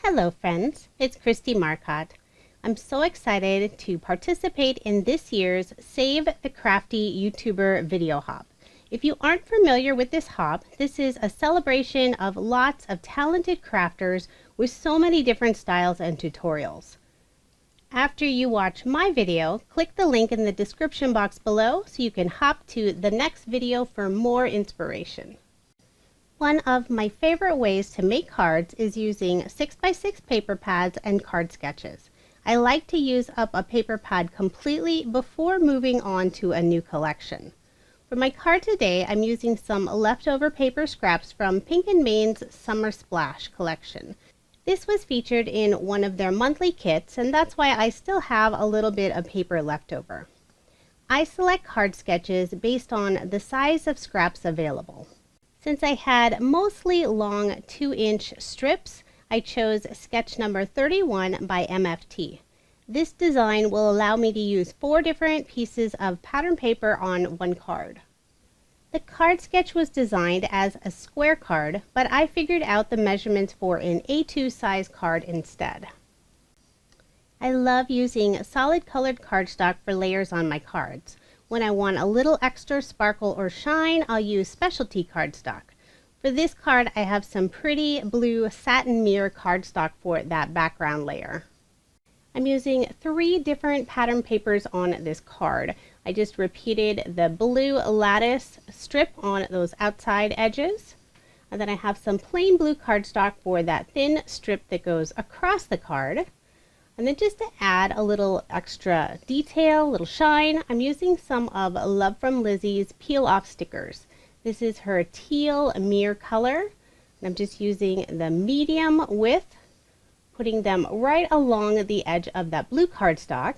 Hello friends, it's Kristie Marcotte. I'm so excited to participate in this year's Save the Crafty YouTuber Video Hop. If you aren't familiar with this hop, this is a celebration of lots of talented crafters with so many different styles and tutorials. After you watch my video, click the link in the description box below so you can hop to the next video for more inspiration. One of my favorite ways to make cards is using 6x6 paper pads and card sketches. I like to use up a paper pad completely before moving on to a new collection. For my card today, I'm using some leftover paper scraps from Pink & Main's Summer Splash collection. This was featured in one of their monthly kits, and that's why I still have a little bit of paper left over. I select card sketches based on the size of scraps available. Since I had mostly long 2-inch strips, I chose sketch number 31 by MFT. This design will allow me to use 4 different pieces of pattern paper on one card. The card sketch was designed as a square card, but I figured out the measurements for an A2 size card instead. I love using solid colored cardstock for layers on my cards. When I want a little extra sparkle or shine, I'll use specialty cardstock. For this card, I have some pretty blue satin mirror cardstock for that background layer. I'm using 3 different pattern papers on this card. I just repeated the blue lattice strip on those outside edges. And then I have some plain blue cardstock for that thin strip that goes across the card. And then just to add a little extra detail, little shine, I'm using some of Love from Lizi's peel off stickers. This is her teal mirror color. And I'm just using the medium width, putting them right along the edge of that blue cardstock.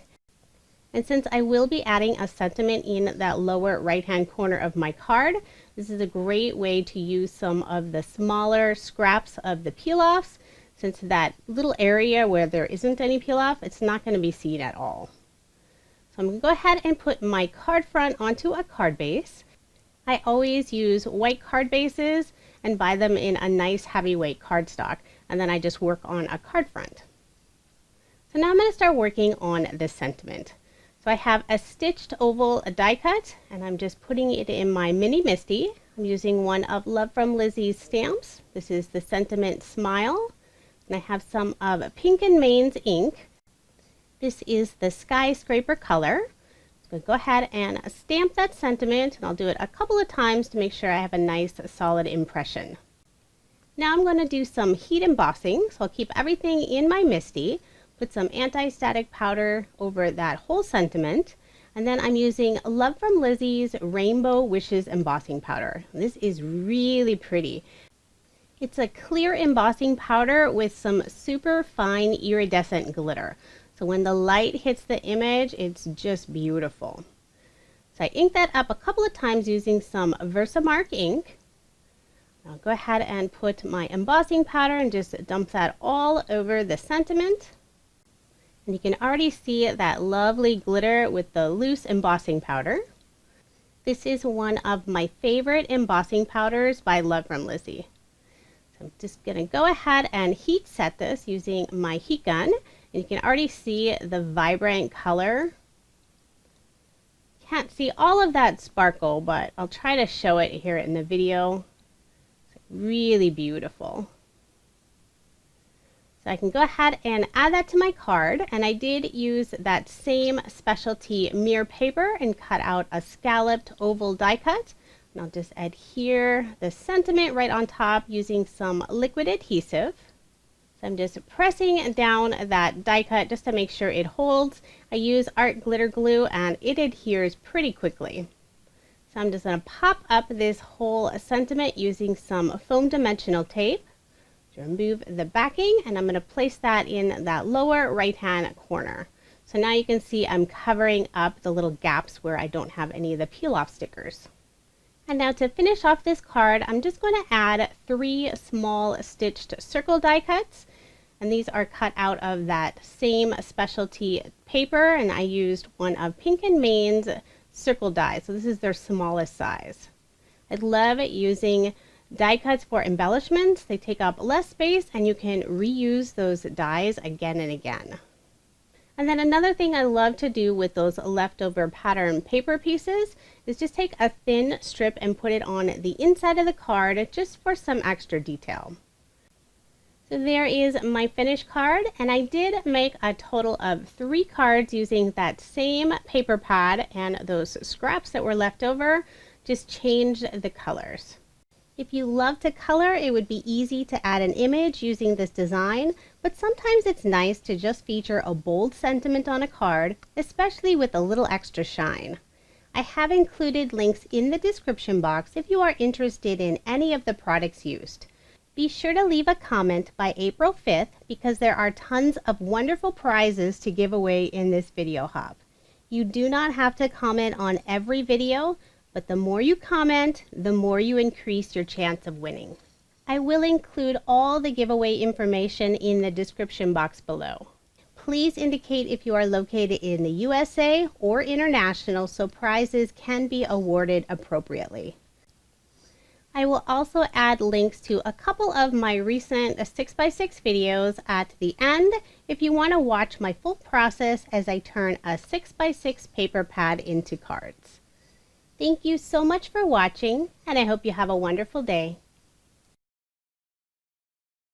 And since I will be adding a sentiment in that lower right-hand corner of my card, this is a great way to use some of the smaller scraps of the peel-offs. Since that little area where there isn't any peel-off, it's not going to be seen at all. So I'm going to go ahead and put my card front onto a card base. I always use white card bases and buy them in a nice heavyweight cardstock, and then I just work on a card front. So now I'm going to start working on this sentiment. So I have a stitched oval die cut, and I'm just putting it in my mini Misti. I'm using one of Love from Lizi's stamps. This is the Sentiment Smile. And I have some of Pink & Main's ink. This is the Skyscraper color. I'm going to go ahead and stamp that sentiment, and I'll do it a couple of times to make sure I have a nice solid impression. Now I'm going to do some heat embossing, so I'll keep everything in my Misti. Put some anti-static powder over that whole sentiment, and then I'm using Love from Lizi's Rainbow Wishes embossing powder. This is really pretty. It's a clear embossing powder with some super fine iridescent glitter. So when the light hits the image, it's just beautiful. So I inked that up a couple of times using some Versamark ink. I'll go ahead and put my embossing powder and just dump that all over the sentiment. And you can already see that lovely glitter with the loose embossing powder. This is one of my favorite embossing powders by Love from Lizi. So I'm just going to go ahead and heat set this using my heat gun. And you can already see the vibrant color. Can't see all of that sparkle, but I'll try to show it here in the video. It's really beautiful. So I can go ahead and add that to my card, and I did use that same specialty mirror paper and cut out a scalloped oval die cut. And I'll just adhere the sentiment right on top using some liquid adhesive. So I'm just pressing down that die cut just to make sure it holds. I use art glitter glue and it adheres pretty quickly. So I'm just going to pop up this whole sentiment using some foam dimensional tape. Remove the backing, and I'm going to place that in that lower right hand corner. So now you can see I'm covering up the little gaps where I don't have any of the peel off stickers. And now to finish off this card, I'm just going to add 3 small stitched circle die cuts, and these are cut out of that same specialty paper, and I used one of Pink & Main's circle dies. So this is their smallest size. I love using Die cuts for embellishments, they take up less space and you can reuse those dies again and again. And then another thing I love to do with those leftover pattern paper pieces is just take a thin strip and put it on the inside of the card just for some extra detail. So there is my finished card, and I did make a total of 3 cards using that same paper pad, and those scraps that were left over just changed the colors. If you love to color, it would be easy to add an image using this design, but sometimes it's nice to just feature a bold sentiment on a card, especially with a little extra shine. I have included links in the description box if you are interested in any of the products used. Be sure to leave a comment by April 5th because there are tons of wonderful prizes to give away in this video hop. You do not have to comment on every video, but the more you comment, the more you increase your chance of winning. I will include all the giveaway information in the description box below. Please indicate if you are located in the USA or international so prizes can be awarded appropriately. I will also add links to a couple of my recent 6x6 videos at the end if you want to watch my full process as I turn a 6x6 paper pad into cards. Thank you so much for watching, and I hope you have a wonderful day.